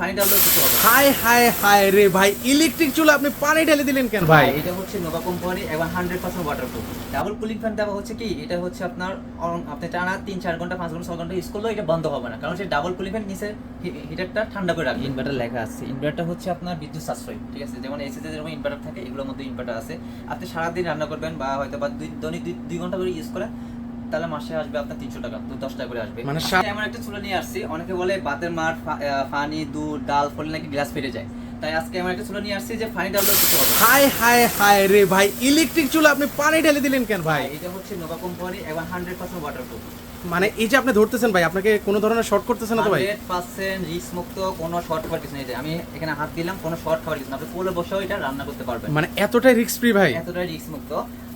পানি ঢাললেও কিছু হবে না। হায় হায় হায় রে ভাই, ইলেকট্রিক চুলা আপনি পানি ঢেলে দিলেন কেন ভাই? এটা হচ্ছে নোভা কোম্পানি এবং 100% ওয়াটারপ্রুফ। ডাবল কুলিং ফ্যান দেওয়া হচ্ছে কি, এটা হচ্ছে আপনার আপনি টানা 3-4 ঘন্টা 5 ঘন্টা 6 ঘন্টা ইউজ করলেও এটা বন্ধ হবে না, কারণ সেই ডাবল কুলিং ফ্যান নিচে হিটারটা ঠান্ডা করে রাখবে। ইনভার্টার লেখা আছে, ইনভার্টার হচ্ছে আপনার বিদ্যুৎ সাশ্রয়, ঠিক আছে। যেমন এসিতে যেরকম ইনভার্টার থাকে, এগুলোর মধ্যে ইনভার্টার আছে। আপনি সারাদিন রান্না করবেন বা হয়তো বা দৈনিক 2 ঘন্টা করে ইউজ করেন, তাহলে মাসে আসবে আপনার 300 টাকা, 10 টাকা করে আসবে। মানে এমন একটা চুলা নিয়ে আসছি, অনেকে বলে ভাতের মার পানি দুধ ডাল ফলে নাকি গ্লাস ফেটে যায়, তাই আজকে এমন একটা চুলা নিয়ে আসছি যে পানি ডাললেও কিছু হবে না। হায় হায় হায় রে ভাই, ইলেকট্রিক চুলা আপনি পানি ঢেলে দিলেন কেন ভাই? এটা হচ্ছে নোভা কোম্পানি এবং 100% ওয়াটারপ্রুফ। মানে এই যে আপনি ধরতেছেন ভাই, আপনাকে কোনো ধরনের শর্ট করতেছে না তো ভাই? 100% রিস্ক মুক্ত, কোনো শর্ট খাবার কিছু নেই। আমি এখানে হাত দিলাম, কোনো শর্ট খাবার কিছু না, আপনি কোলে বসেও এটা রান্না করতে পারবেন। মানে এতটাই রিস্ক ফ্রি ভাই? এতটাই রিস্ক মুক্ত।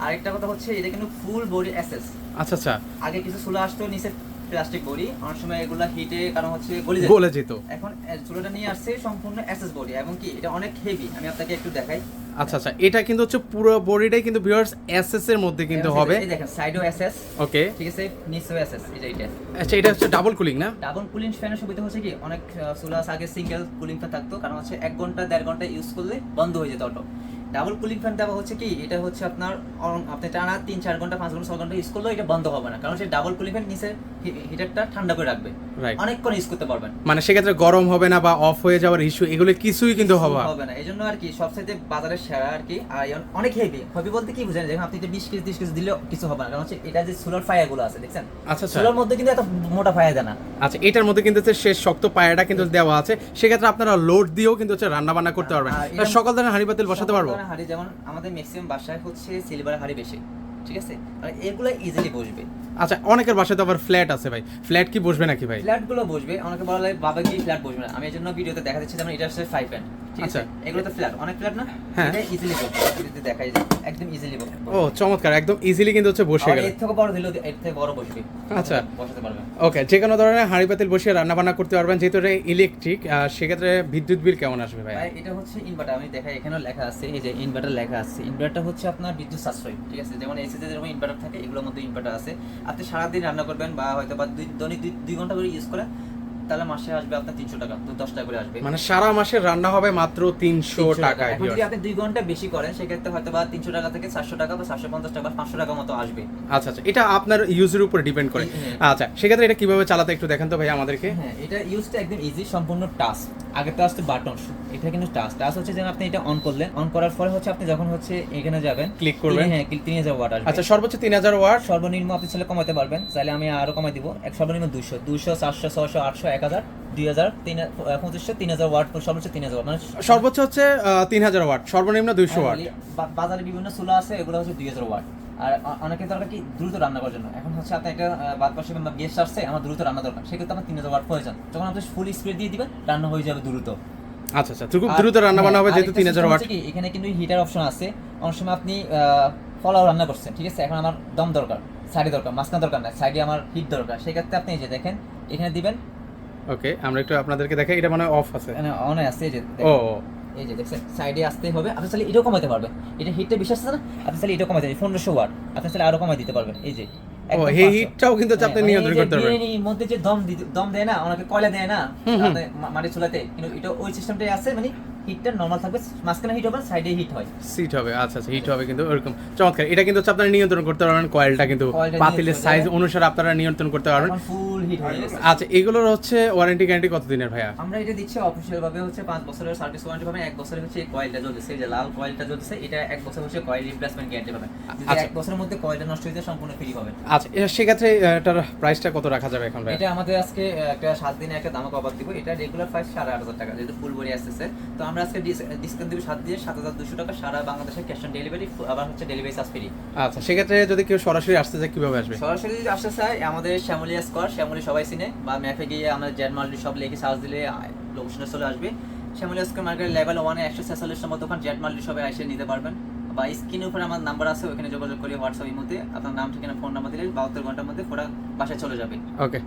আরেকটা কথা হচ্ছে, এটা কিন্তু ফুল বডি এসএস। আচ্ছা আচ্ছা। আগে কিছু চুলা আসতো নিচে প্লাস্টিক বডি, অনেক সময় এগুলা হিটে কারণ হচ্ছে গলে যেত। এখন চুলাটা নিয়ে আসছে সম্পূর্ণ এসএস বডি, এবং কি এটা অনেক হেভি। আমি আপনাকে একটু দেখাই। আচ্ছা আচ্ছা, এটা কিন্তু হচ্ছে পুরো বডিটাই কিন্তু ভিউয়ার্স এসএস এর মধ্যে কিন্তু হবে। এই দেখেন সাইডও এসএস, ওকে ঠিক আছে, নিচেও এসএস। এটা আচ্ছা, এটা হচ্ছে ডাবল কুলিং না? ডাবল কুলিং ফ্যানের সুবিধা হচ্ছে কি, অনেক চুলা আগে সিঙ্গেল কুলিং ফ্যান থাকতো, কারণ হচ্ছে 1 ঘন্টা 1.5 ঘন্টা ইউজ করলে বন্ধ হয়ে যেত অটো। ডাবল কুলিং ফ্যান দেওয়া হচ্ছে কি, এটা হচ্ছে আপনার আপনি টানা 3-4 ঘন্টা 5 ঘন্টা 6 ঘন্টা ইউজ করলেও এটা বন্ধ হবে না, কারণ সেই ডাবল কুলিং ফ্যান নিচে হিটারটা ঠান্ডা করে রাখবে, রাইট। অনেকক্ষণ ইউজ করতে পারবেন। মানে সেক্ষেত্রে গরম হবে না বা অফ হয়ে যাওয়ার ইস্যু এগুলো কিছুই কিন্তু হবে না। এই জন্য আর কি সবচেয়ে বাজারের সেরা আর কি। আর অনেক হেভি হেভি বলতে কি বুঝেন, যখন আপনি 20 কেজি 30 কেজি দিলেও কিছু হবে না, কারণ হচ্ছে এটা যে সোলার ফায়ার গুলো আছে দেখছেন, আচ্ছা আচ্ছা। সোলার মধ্যে কিন্তু এত মোটা ফায়ার দেয় না। আচ্ছা, এটার মধ্যে কিন্তু হচ্ছে শেষ শক্ত পায়াটা কিন্তু দেওয়া আছে, সেক্ষেত্রে আপনারা লোড দিয়েও কিন্তু হচ্ছে রান্না বান্না করতে পারবেন। আর এটা সকল ধরনের হাঁড়ি পাতিল বসাতে পারবো? হাঁড়ি যেমন আমাদের ম্যাক্সিমাম বাসায় হচ্ছে সিলভার হাঁড়ি বেশি, ঠিক আছে, আর এগুলো ইজিলি বসবে। আচ্ছা, অনেকের বাসায় তো আবার ফ্ল্যাট আছে ভাই, ফ্ল্যাট কি বসবে নাকি ভাই? ফ্ল্যাট গুলো বসবে, অনেকে বলে বাবা কি ফ্ল্যাট বসবে না, আমি এর জন্য ভিডিওতে দেখা দিচ্ছি। যেমন এটা হচ্ছে 5 প্যান, ঠিক আছে, এগুলো তো ফ্ল্যাট, অনেক ফ্ল্যাট না, হ্যাঁ। এটা ইজিলি বসবে, যদি দেখাই যায় একদম ইজিলি বসবে। ও চমৎকার, একদম ইজিলি কিন্তু হচ্ছে বসে গেল। এর থেকে বড় দিলেও এর থেকে বড় বসবে। আচ্ছা, বসাতে পারবেন। ওকে, যে কোনো ধরনের হাঁড়ি পাতিল বসিয়ে রান্না বান্না করতে পারবেন, যেহেতু এটা ইলেকট্রিক। সেক্ষেত্রে বিদ্যুৎ বিল কেমন আসবে ভাই? ভাই এটা হচ্ছে ইনভার্টার, আমি দেখাই, এখানেও লেখা আছে, এই যে ইনভার্টার লেখা আছে। ইনভার্টার হচ্ছে আপনার বিদ্যুৎ সাশ্রয়, ঠিক আছে। যেমন এসিতে যেরকম ইনভার্টার থাকে, এগুলোর মধ্যে ইনভার্টার আছে। আপনি সারাদিন রান্না করবেন বা হয়তো বা দৈনিক 2 ঘন্টা করে ইউজ করেন, তাহলে মাসে আসবে আপনার 300 টাকা, 10 টাকা করে আসবে। মানে সারা মাসের রান্না হবে মাত্র 300 টাকা। এখন যদি আপনি 2 ঘন্টা বেশি করেন, সেক্ষেত্রে হয়তো বা 300 টাকা থেকে 400 টাকা বা 450 টাকা বা 500 টাকা মতো আসবে। আচ্ছা আচ্ছা, এটা আপনার ইউজের উপর ডিপেন্ড করে। আচ্ছা, সেক্ষেত্রে এটা কিভাবে চালাতে একটু দেখেন তো ভাই আমাদেরকে। হ্যাঁ, এটা ইউজটা একদম ইজি, সম্পূর্ণ টাচ। আগে তো আসছে বাটন, এটা কিন্তু টাচ হচ্ছে যেন আপনি এটা অন করলেন, অন করার পরে হচ্ছে আপনি যখন হচ্ছে এখানে যাবেন, ক্লিক করবেন, হ্যাঁ 3000 ওয়াট আসবে। আচ্ছা, সর্বোচ্চ 3000 ওয়াট। সর্বনিম্ন আপনি চাইলে কমাতে পারবেন, চাইলে আমি আরো কমাই দিব। সর্বনিম্ন 200 400 600 800 1000 2000 2500 3000 ওয়াট, সর্বোচ্চ 3000 ওয়াট, মানে সর্বোচ্চ হচ্ছে 3000 ওয়াট, সর্বনিম্ন 200 ওয়াট। বাজারে বিভিন্ন চুলা আছে, এগুলো হচ্ছে 2000 ওয়াট। আর অনেকে দরকার কি দ্রুত রান্না করার জন্য, এখন হচ্ছে আপনি একটা বাদ পাশে বা গেস্ট আসছে, আমার দ্রুত রান্না দরকার, সেক্ষেত্রে আমার 3000 ওয়াট প্রয়োজন। যখন আপনি ফুল স্পিড দিয়ে দিবেন, রান্না হয়ে যাবে দ্রুত। আচ্ছা আচ্ছা, খুব দ্রুত রান্না বান্না হবে যেহেতু 3000 ওয়াট। এখানে কিন্তু হিটার অপশন আছে। অনেক সময় আপনি পোলাও রান্না করছেন, ঠিক আছে, এখন আমার দম দরকার, সাইডে দরকার, মাঝখানে দরকার না, সাইডে আমার হিট দরকার, সেক্ষেত্রে আপনি এই যে দেখেন এখানে দিবেন। ওকে, আমরা একটু আপনাদেরকে দেখাই, এটা মানে অফ আছে, অন আছে, এই যে ও এই যে দেখছেন সাইডে আসতে হবে। আপনি চাইলে এটাও কমাতে পারবেন, এটা হিটটা বেশি আসছে না, আপনি চাইলে এটাও কমাতে পারবেন। 1500 ওয়াট আপনি চাইলে আরো কমাই দিতে পারবেন। এই যে ও, এই হিটটাও কিন্তু আপনি নিয়ন্ত্রণ করতে পারবেন। এর মধ্যে যে দম দেয় না, অনেকে কয়লা দেয় না মাটির চুলাতে, কিন্তু এটা ওই সিস্টেমটাই আছে, মানে হিটটা নরমাল থাকবে, মাঝখানে হিট হবে, সাইডে হিট হয়, সিট হবে। আচ্ছা আচ্ছা, হিট হবে কিন্তু এরকম চমৎকার। এটা কিন্তু আপনারা নিয়ন্ত্রণ করতে পারবেন, কয়েলটা কিন্তু পাতিলের সাইজ অনুসারে আপনারা নিয়ন্ত্রণ করতে পারবেন। ফুল হিট হয়ে গেছে। আচ্ছা, এগুলোর হচ্ছে ওয়ারেন্টি গ্যারান্টি কতদিনের ভাইয়া? আমরা এটা দিচ্ছি অফিশিয়াল ভাবে হচ্ছে 5 বছরের সার্ভিস ওয়ারেন্টি পাবেন। 1 বছরের হচ্ছে এই কয়েলটা জ্বলছে, এই যে লাল কয়েলটা জ্বলছে, এটা 1 বছর হচ্ছে কয়েল রিপ্লেসমেন্ট গ্যারান্টি পাবেন। যদি 1 বছরের মধ্যে কয়েলটা নষ্ট হয়ে যায়, সম্পূর্ণ ফ্রি পাবেন। আচ্ছা, সেক্ষেত্রে এটার প্রাইসটা কত রাখা যাবে এখন ভাই? এটা আমাদের আজকে একটা 7 দিনে একটা দাম কভার দিব। এটা রেগুলার প্রাইস 8500 টাকা, যেহেতু ফুল বডি আসছে। তো আমরা আজকে ডিসকাউন্ট দিব 7 দিয়ে 7200 টাকা, সারা বাংলাদেশে ক্যাশ অন ডেলিভারি, আবার হচ্ছে ডেলিভারি চার্জ ফ্রি। আচ্ছা, সেক্ষেত্রে যদি কেউ সরাসরি আসতে চায় কিভাবে আসবে? সরাসরি যদি আসতে চায়, আমাদের শ্যামলী স্কোয়ার, শ্যামলী সবাই চিনে, বা ম্যাপে গিয়ে আমাদের জেড মাল্টি সব লিখে সার্চ দিলে লোকেশনে চলে আসবে। শ্যামলী স্কোয়ার মার্কেট লেভেল 1 এ 146 নম্বর দোকান, জেড মাল্টি সবাই এসে নিতে পারবেন। বা স্ক্রিনের উপরে আমার নাম্বার আছে, ওখানে যোগাযোগ করে হোয়াটসঅ্যাপের মধ্যে আপনার নাম ঠিকানা ফোন নাম্বার দিলে 72 ঘন্টার মধ্যে পুরো বাসায় চলে যাবে। ওকে।